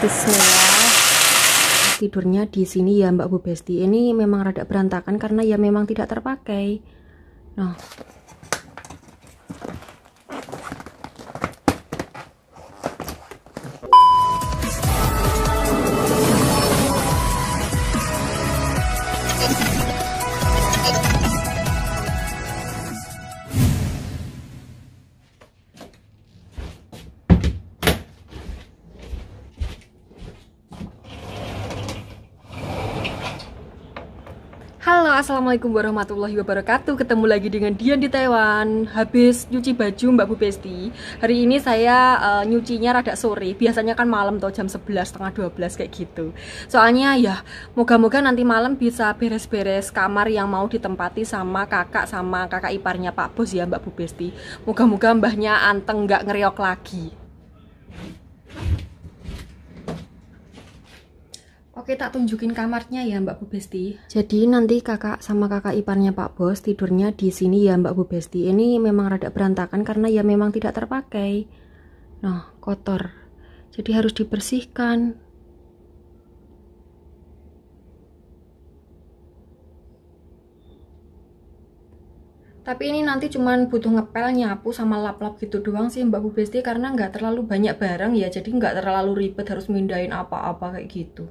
Bismillah. Tidurnya di sini ya Mbak Bu Besti. Ini memang rada berantakan karena ya memang tidak terpakai. Nah, halo, assalamualaikum warahmatullahi wabarakatuh. Ketemu lagi dengan Dian di Taiwan. Habis nyuci baju Mbak Bu Besti. Hari ini saya nyucinya rada sore. Biasanya kan malam tuh jam 11, setengah 12 kayak gitu. Soalnya ya moga-moga nanti malam bisa beres-beres kamar yang mau ditempati sama kakak iparnya Pak Bos ya Mbak Bu Besti. Moga-moga mbahnya anteng nggak ngereok lagi. Oke, tak tunjukin kamarnya ya Mbak Bu Besti. Jadi nanti kakak iparnya Pak Bos tidurnya di sini ya Mbak Bu Besti. Ini memang rada berantakan karena ya memang tidak terpakai. Nah, kotor. Jadi harus dibersihkan. Tapi ini nanti cuman butuh ngepel, nyapu, sama lap-lap gitu doang sih Mbak Bu Besti. Karena nggak terlalu banyak barang ya. Jadi nggak terlalu ribet harus mindahin apa-apa kayak gitu.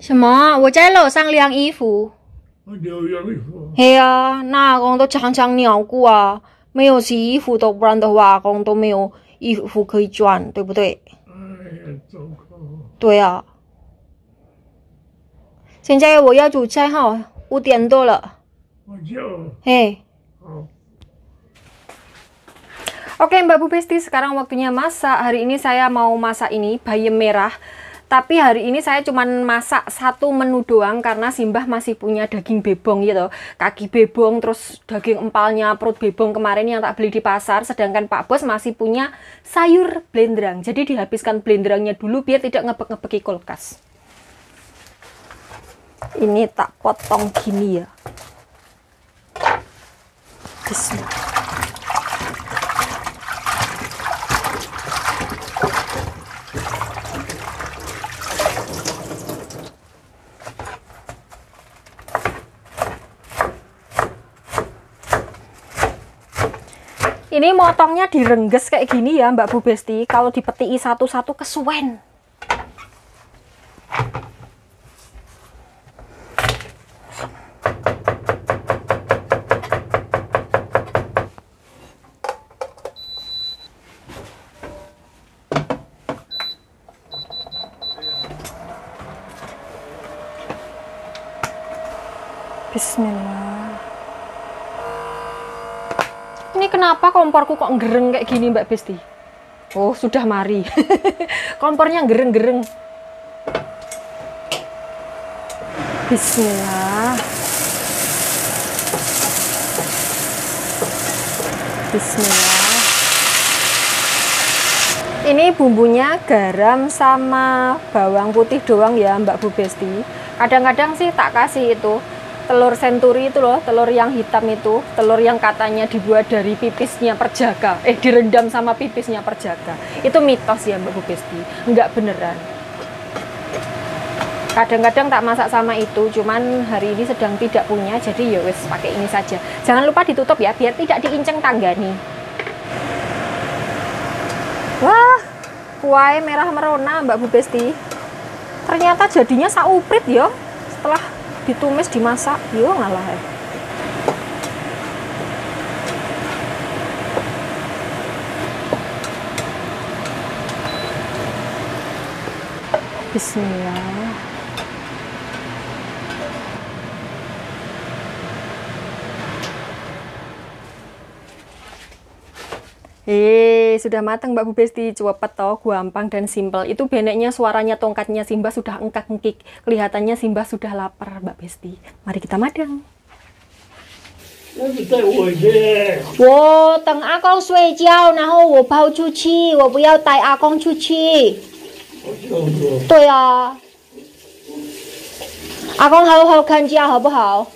什么？我在楼上晾衣服。晾衣服？嘿啊，那公都常常尿过啊，没有洗衣服的，不然的话公都没有衣服可以穿，对不对？哎呀，糟糕！对啊。现在我要煮菜哈，5点多了。我就嘿。好。Oke Mbak Bu Besti, sekarang waktunya masak. Hari ini saya mau masak ini bayam merah. Tapi hari ini saya cuman masak satu menu doang karena Simbah masih punya daging bebong gitu. Kaki bebong, terus daging empalnya, perut bebong kemarin yang tak beli di pasar. Sedangkan Pak Bos masih punya sayur blendrang. Jadi dihabiskan blendrangnya dulu biar tidak ngebek-ngebeki kulkas. Ini tak potong gini ya. Bismillah. Ini motongnya direngges kayak gini ya Mbak Bu Besti. Kalau dipetiki satu-satu kesuwen. Bismillah. Ini kenapa komporku kok gereng kayak gini Mbak Besti? Oh, sudah mari. Kompornya gereng-gereng. Bismillah. Bismillah. Ini bumbunya garam sama bawang putih doang ya Mbak Bu Besti. Kadang-kadang sih tak kasih itu telur senturi itu loh, telur yang hitam itu, telur yang katanya dibuat dari pipisnya perjaka, direndam sama pipisnya perjaka. Itu mitos ya Mbak Bu Besti, enggak beneran. Kadang-kadang tak masak sama itu, cuman hari ini sedang tidak punya, jadi ya wes pakai ini saja. Jangan lupa ditutup ya, biar tidak diinceng tangga nih. Wah, kuahnya merah merona Mbak Bu Besti. Ternyata jadinya sauprit ya, setelah ditumis dimasak, yo ngalah ya. Bismillah. Sudah matang Mbak Bu Besti, cepet toh, gampang dan simpel. Itu beneknya suaranya tongkatnya Simbah sudah engkak-engkik. Kelihatannya Simbah sudah lapar Mbak Besti. Mari kita madang. 那你带我去。我等阿公睡觉，然后我跑出去，我不要带阿公出去。我就说对啊，阿公好好看家好不好？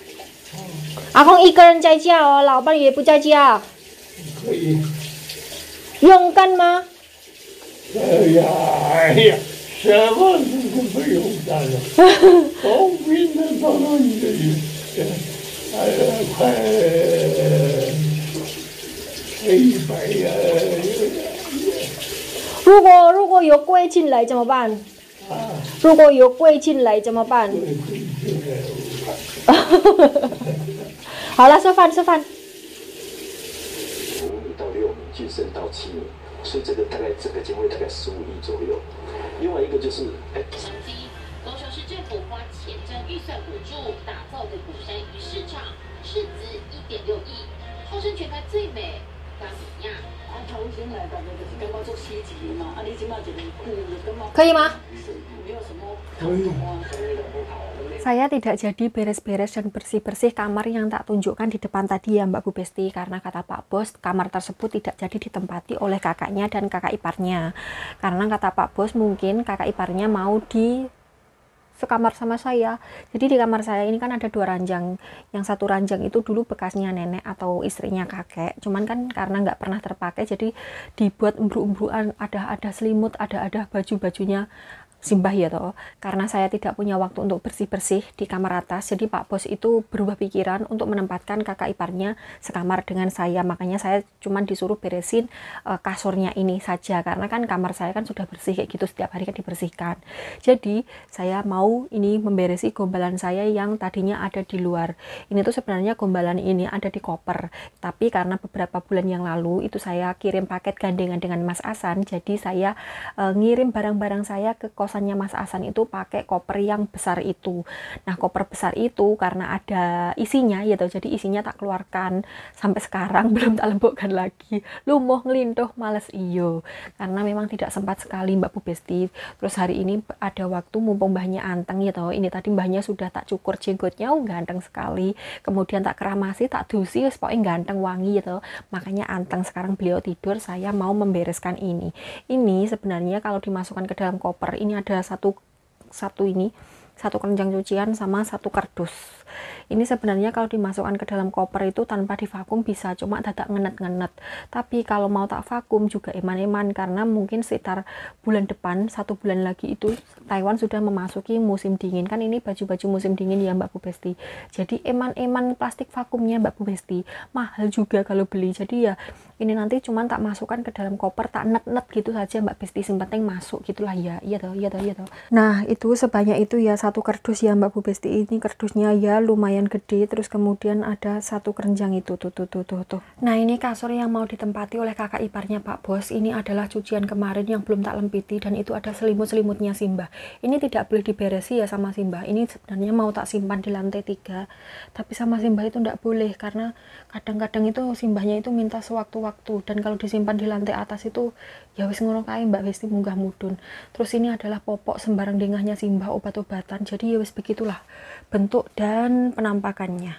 阿公一个人在家哦，老伴也不在家，可以。勇敢吗？哎呀，什么事都不用干了，从明天早上你就快100呀。如果有鬼进来怎么办？如果有鬼进来怎么办？好了，吃饭吃饭。 到6名，晋升到7名，所以这个大概整个经费大概15亿左右。另外一个就是，商机，高雄市政府花前瞻预算补助打造的鼓山鱼市场，市值1.6亿，号称全台最美。加比亚，头先来大概就是感觉做稀奇嘛，你即马一个久就感觉可以吗？没有什么感动啊。 Saya tidak jadi beres-beres dan bersih-bersih kamar yang tak tunjukkan di depan tadi ya Mbak Bu Besti, karena kata Pak Bos kamar tersebut tidak jadi ditempati oleh kakaknya dan kakak iparnya. Karena kata Pak Bos mungkin kakak iparnya mau di sekamar sama saya. Jadi di kamar saya ini kan ada 2 ranjang. Yang satu ranjang itu dulu bekasnya nenek atau istrinya kakek. Cuman kan karena nggak pernah terpakai jadi dibuat embruk-embrukan, ada selimut, ada baju-bajunya Simbah ya toh, karena saya tidak punya waktu untuk bersih-bersih di kamar atas, jadi Pak Bos itu berubah pikiran untuk menempatkan kakak iparnya sekamar dengan saya. Makanya saya cuma disuruh beresin kasurnya ini saja, karena kan kamar saya kan sudah bersih kayak gitu, setiap hari kan dibersihkan. Jadi saya mau ini memberesi gombalan saya yang tadinya ada di luar. Ini tuh sebenarnya gombalan ini ada di koper, tapi karena beberapa bulan yang lalu itu saya kirim paket gandengan dengan Mas Asan, jadi saya ngirim barang-barang saya ke kosannya Mas Asan itu pakai koper yang besar itu. Nah koper besar itu karena ada isinya ya toh, jadi isinya tak keluarkan sampai sekarang belum tak lembokkan lagi. Lumoh ngelintuh males iyo, karena memang tidak sempat sekali Mbak Bu Besti. Terus hari ini ada waktu mumpung mbahnya anteng ya toh, ini tadi mbahnya sudah tak cukur jenggotnya, ganteng sekali, kemudian tak keramasi, tak dusi, pokoknya ganteng wangi ya toh, makanya anteng. Sekarang beliau tidur, saya mau membereskan ini sebenarnya kalau dimasukkan ke dalam koper ini ada satu keranjang cucian sama 1 kardus. Ini sebenarnya kalau dimasukkan ke dalam koper itu tanpa divakum bisa, cuma dadak ngenet-ngenet. Tapi kalau mau tak vakum juga eman-eman, karena mungkin sekitar bulan depan, 1 bulan lagi itu Taiwan sudah memasuki musim dingin. Kan ini baju-baju musim dingin ya Mbak Bu Besti. Jadi eman-eman plastik vakumnya Mbak Bu Besti. Mahal juga kalau beli. Jadi ya ini nanti cuman tak masukkan ke dalam koper, tak net-net gitu saja Mbak Besti. Yang penting masuk gitulah ya. Iya toh. Nah itu sebanyak itu ya 1 kardus ya Mbak Bu Besti. Ini kardusnya ya lumayan gede, terus kemudian ada 1 keranjang itu tuh. Nah ini kasur yang mau ditempati oleh kakak iparnya Pak Bos. Ini adalah cucian kemarin yang belum tak lempiti, dan itu ada selimut-selimutnya Simbah. Ini tidak boleh diberesi ya sama Simbah. Ini sebenarnya mau tak simpan di lantai 3, tapi sama Simbah itu tidak boleh, karena kadang-kadang itu Simbahnya itu minta sewaktu-waktu, dan kalau disimpan di lantai atas itu ya wis ngono kae Mbak Besti, munggah mudun. Terus ini adalah popok sembarang dengahnya Simbah, obat-obatan. Jadi ya wis begitulah bentuk dan penampakannya.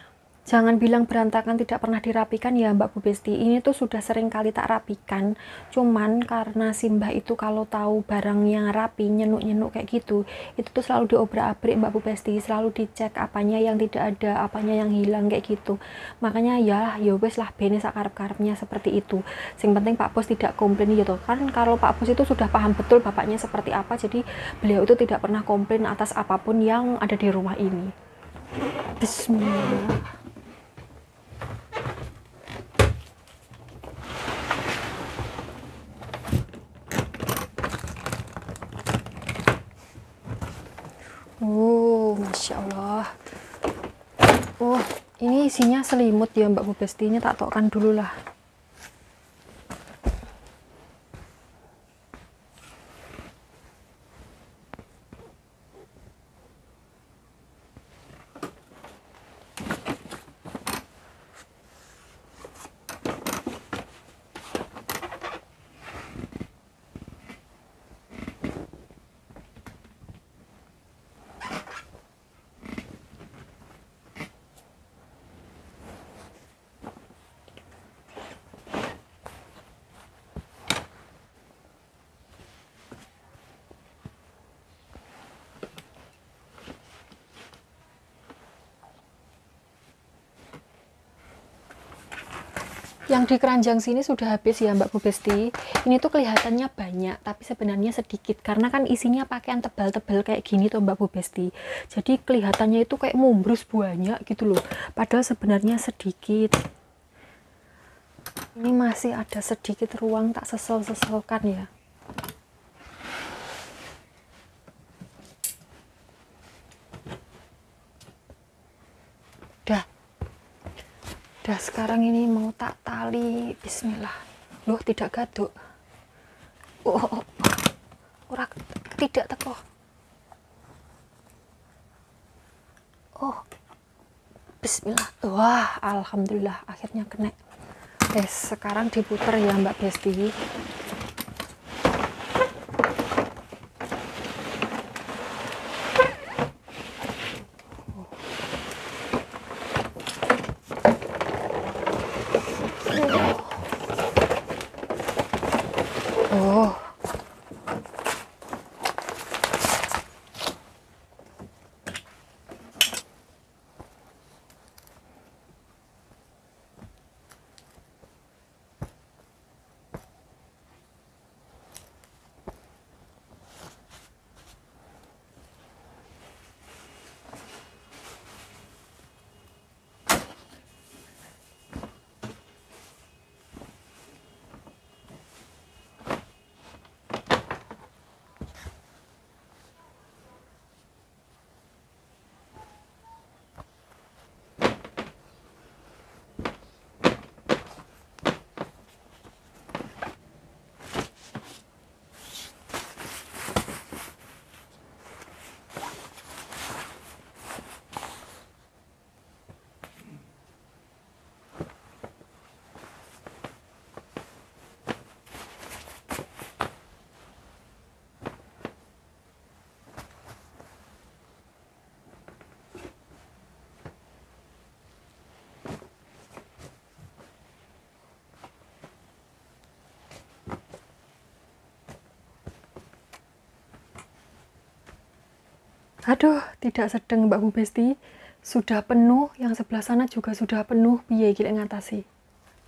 Jangan bilang berantakan tidak pernah dirapikan ya Mbak Bu Besti. Ini tuh sudah sering kali tak rapikan. Cuman karena si Mbah itu kalau tahu barang yang rapi, nyenuk-nyenuk kayak gitu, itu tuh selalu diobrak-abrik Mbak Bu Besti, selalu dicek apanya yang tidak ada, apanya yang hilang kayak gitu. Makanya ya wes lah bene sakarep-karepnya seperti itu. Sing penting Pak Bos tidak komplain gitu. Kan kalau Pak Bos itu sudah paham betul bapaknya seperti apa, jadi beliau itu tidak pernah komplain atas apapun yang ada di rumah ini. Bismillah. Masya Allah. Oh, ini isinya selimut ya Mbak Bu Besti. Ini tak tokkan dulu lah. Yang di keranjang sini sudah habis ya Mbak Bu Besti. Ini tuh kelihatannya banyak, tapi sebenarnya sedikit. Karena kan isinya pakaian tebal-tebal kayak gini tuh Mbak Bu Besti. Jadi kelihatannya itu kayak mumbrus banyak gitu loh. Padahal sebenarnya sedikit. Ini masih ada sedikit ruang, tak sesel-seselkan ya. Dah sekarang ini mau tak tali. Bismillah. Loh, tidak gaduk. Ora tidak teko. Bismillah. Wah, alhamdulillah akhirnya kena. Sekarang diputer ya Mbak Besti. Aduh, tidak sedeng Mbak Bu Besti. Sudah penuh, yang sebelah sana juga sudah penuh. Piye iki ngatasi?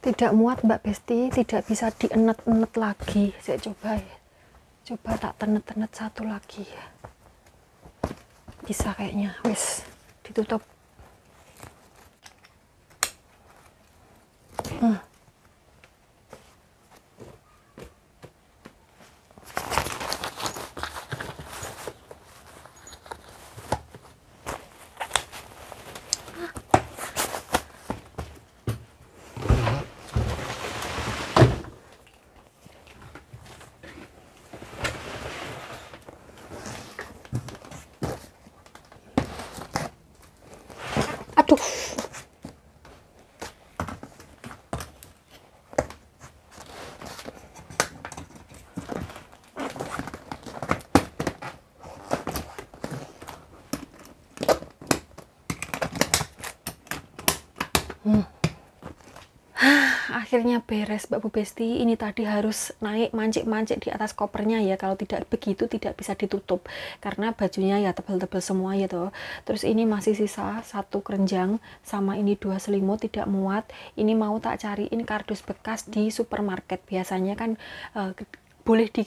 Tidak muat Mbak Besti, tidak bisa dienet-enet lagi. Saya coba ya. Coba tak tenet-tenet satu lagi ya. Bisa kayaknya. Wis, ditutup. Akhirnya beres Mbak Bu Besti. Ini tadi harus naik mancik-mancik di atas kopernya ya, kalau tidak begitu tidak bisa ditutup karena bajunya ya tebal-tebal semua ya toh. Terus ini masih sisa satu keranjang sama ini 2 selimut tidak muat. Ini mau tak cariin kardus bekas di supermarket, biasanya kan boleh di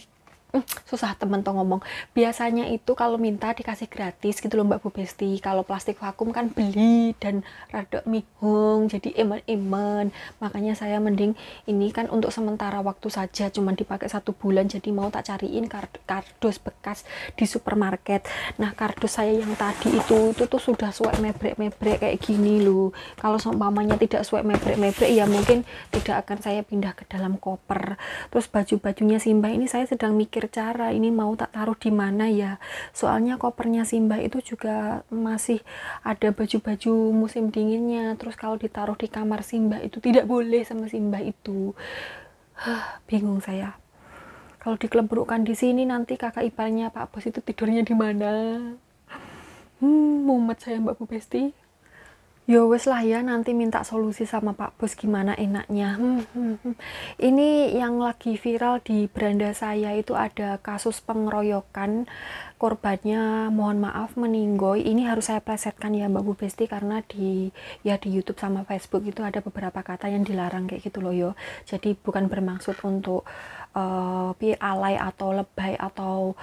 susah temen tuh ngomong, biasanya itu kalau minta dikasih gratis gitu loh Mbak Bu Besti. Kalau plastik vakum kan beli dan rada mihung, jadi emen-emen. Makanya saya mending ini kan untuk sementara waktu saja, cuman dipakai 1 bulan, jadi mau tak cariin kardus bekas di supermarket. Nah kardus saya yang tadi itu tuh sudah suek mebrek-mebrek kayak gini loh. Kalau seumpamanya tidak suek mebrek-mebrek ya mungkin tidak akan saya pindah ke dalam koper. Terus baju-bajunya Simbah ini saya sedang mikir cara ini mau tak taruh di mana ya, soalnya kopernya Simbah itu juga masih ada baju-baju musim dinginnya. Terus kalau ditaruh di kamar Simbah itu tidak boleh sama Simbah itu. Bingung saya. Kalau dikelebrukkan di sini nanti kakak iparnya Pak Bos itu tidurnya di mana? Mumet saya Mbak Bu Besti. Ya wes lah ya, nanti minta solusi sama Pak Bos gimana enaknya. Ini yang lagi viral di beranda saya itu ada kasus pengeroyokan, korbannya mohon maaf meninggoy. Ini harus saya plesetkan ya Mbak Bu Besti karena di YouTube sama Facebook itu ada beberapa kata yang dilarang kayak gitu loh yo. Jadi bukan bermaksud untuk alay atau lebay atau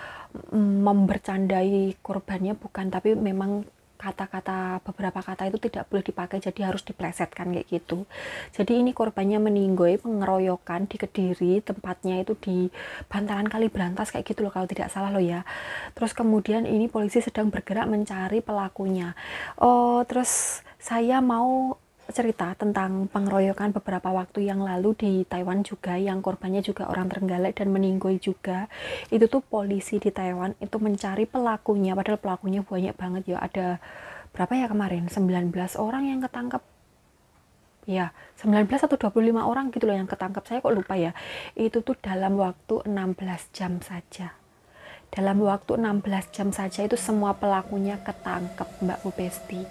membercandai korbannya, bukan, tapi memang beberapa kata itu tidak boleh dipakai, jadi harus diplesetkan kayak gitu. Jadi ini korbannya meninggoy pengeroyokan di Kediri, tempatnya itu di bantaran Kali Brantas kayak gitu loh kalau tidak salah loh ya. Terus kemudian ini polisi sedang bergerak mencari pelakunya. Terus saya mau cerita tentang pengeroyokan beberapa waktu yang lalu di Taiwan juga, yang korbannya juga orang Trenggalek dan meninggoy juga. Itu tuh polisi di Taiwan itu mencari pelakunya, padahal pelakunya banyak banget ya. Ada berapa ya kemarin? 19 orang yang ketangkep. Ya, 19 atau 25 orang gitu loh yang ketangkep. Saya kok lupa ya. Itu tuh dalam waktu 16 jam saja. Dalam waktu 16 jam saja itu semua pelakunya ketangkep Mbak Bu Besti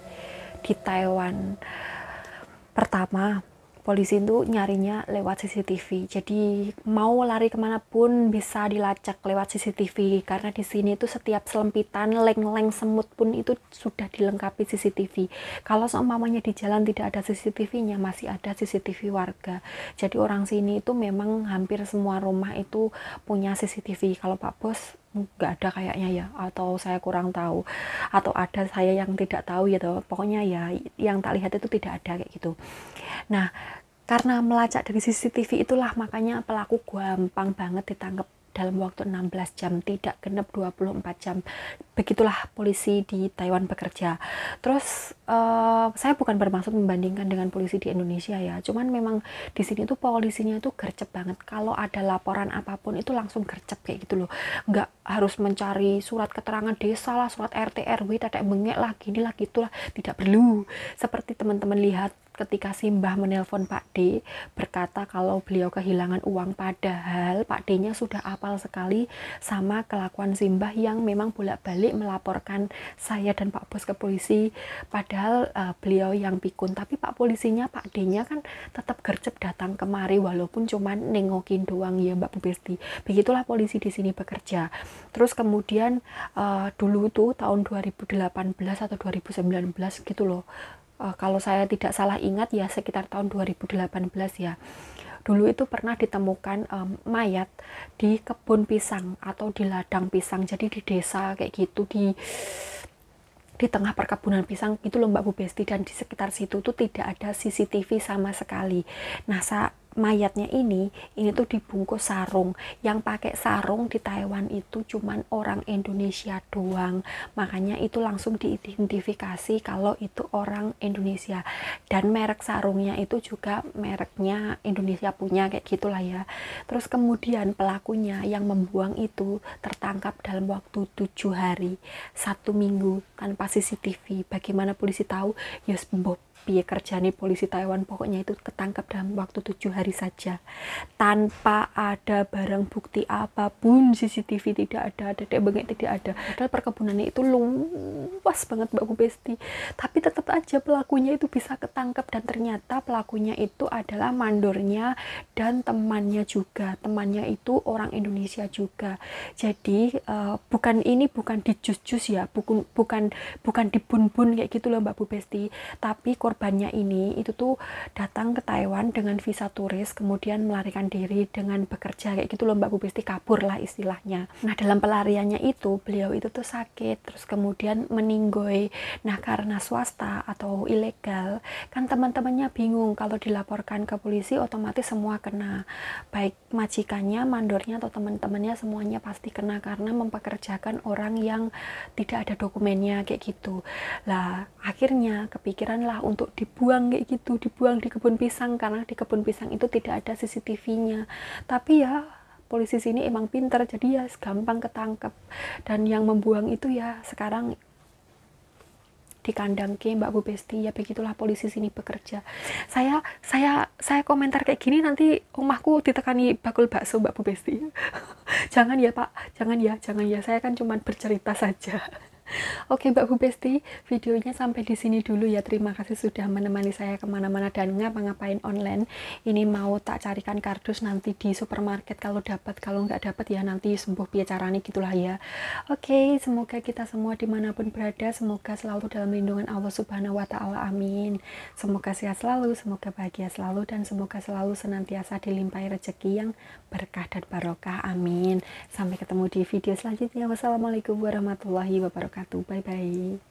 di Taiwan. Pertama, polisi itu nyarinya lewat CCTV, jadi mau lari kemanapun bisa dilacak lewat CCTV, karena di sini itu setiap selempitan, leng-leng, semut pun itu sudah dilengkapi CCTV. Kalau seumpamanya di jalan tidak ada CCTV-nya, masih ada CCTV warga. Jadi orang sini itu memang hampir semua rumah itu punya CCTV. Kalau Pak Bos nggak ada kayaknya ya, atau saya kurang tahu, atau ada saya yang tidak tahu ya toh. Pokoknya ya yang tak lihat itu tidak ada kayak gitu. Nah karena melacak dari CCTV itulah makanya pelaku gampang banget ditangkap dalam waktu 16 jam, tidak genep 24 jam. Begitulah polisi di Taiwan bekerja. Terus saya bukan bermaksud membandingkan dengan polisi di Indonesia ya, cuman memang di sini tuh polisinya itu gercep banget. Kalau ada laporan apapun itu langsung gercep kayak gitu loh, nggak harus mencari surat keterangan desa lah, surat RT RW, tetek bengek lah, gini lah, gitulah, tidak perlu. Seperti teman-teman lihat ketika Simbah menelpon Pak D berkata kalau beliau kehilangan uang, padahal Pak D-nya sudah apal sekali sama kelakuan Simbah yang memang bolak-balik melaporkan saya dan Pak Bos ke polisi, padahal beliau yang pikun. Tapi Pak polisinya, Pak D-nya kan tetap gercep datang kemari walaupun cuman nengokin doang ya Mbak Bu Besti. Begitulah polisi di sini bekerja. Terus kemudian dulu tuh tahun 2018 atau 2019 gitu loh, kalau saya tidak salah ingat ya sekitar tahun 2018 ya. Dulu itu pernah ditemukan mayat di kebun pisang atau di ladang pisang. Jadi di desa kayak gitu, di tengah perkebunan pisang gitu loh Mbak Bu Besti, dan di sekitar situ tuh tidak ada CCTV sama sekali. Nah mayatnya ini tuh dibungkus sarung. Yang pakai sarung di Taiwan itu cuman orang Indonesia doang, makanya itu langsung diidentifikasi kalau itu orang Indonesia, dan merek sarungnya itu juga mereknya Indonesia punya kayak gitulah ya. Terus kemudian pelakunya yang membuang itu tertangkap dalam waktu 7 hari, 1 minggu tanpa CCTV. Bagaimana polisi tahu? Ya piye kerjane polisi Taiwan, pokoknya itu ketangkap dalam waktu 7 hari saja tanpa ada barang bukti apapun, CCTV tidak ada, dedek bengek tidak ada. Padahal perkebunannya itu luas banget Mbak Bu Besti, tapi tetap aja pelakunya itu bisa ketangkap, dan ternyata pelakunya itu adalah mandornya dan temannya juga. Temannya itu orang Indonesia juga. Jadi bukan di jus-jus ya, bukan dibun-bun kayak gitu loh Mbak Bu Besti, tapi korbannya ini itu tuh datang ke Taiwan dengan visa turis, kemudian melarikan diri dengan bekerja kayak gitu loh Mbak Bu Besti, kabur lah istilahnya. Nah dalam pelariannya itu beliau itu tuh sakit, terus kemudian meninggoy. Nah karena swasta atau ilegal kan teman-temannya bingung, kalau dilaporkan ke polisi otomatis semua kena, baik majikannya, mandornya atau teman-temannya, semuanya pasti kena karena mempekerjakan orang yang tidak ada dokumennya kayak gitu. Lah akhirnya kepikiran lah untuk dibuang kayak gitu, dibuang di kebun pisang, karena di kebun pisang itu tidak ada CCTV-nya. Tapi ya polisi sini emang pinter, jadi ya gampang ketangkep. Dan yang membuang itu ya sekarang di kandang ke Mbak Bu Besti. Ya begitulah polisi sini bekerja. Saya komentar kayak gini nanti omahku ditekani bakul bakso Mbak Bu Besti. Jangan ya Pak, jangan ya, saya kan cuma bercerita saja. Oke Mbak Bu Besti, videonya sampai di sini dulu ya. Terima kasih sudah menemani saya kemana-mana dan ngapa-ngapain online. Ini mau tak carikan kardus nanti di supermarket, kalau dapat, kalau nggak dapat ya nanti sembuh piye carane gitulah ya. Oke, semoga kita semua dimanapun berada, semoga selalu dalam lindungan Allah Subhanahu Wa Taala. Amin. Semoga sehat selalu, semoga bahagia selalu, dan semoga selalu senantiasa dilimpahi rezeki yang berkah dan barokah. Amin. Sampai ketemu di video selanjutnya. Wassalamualaikum warahmatullahi wabarakatuh. Bye bye.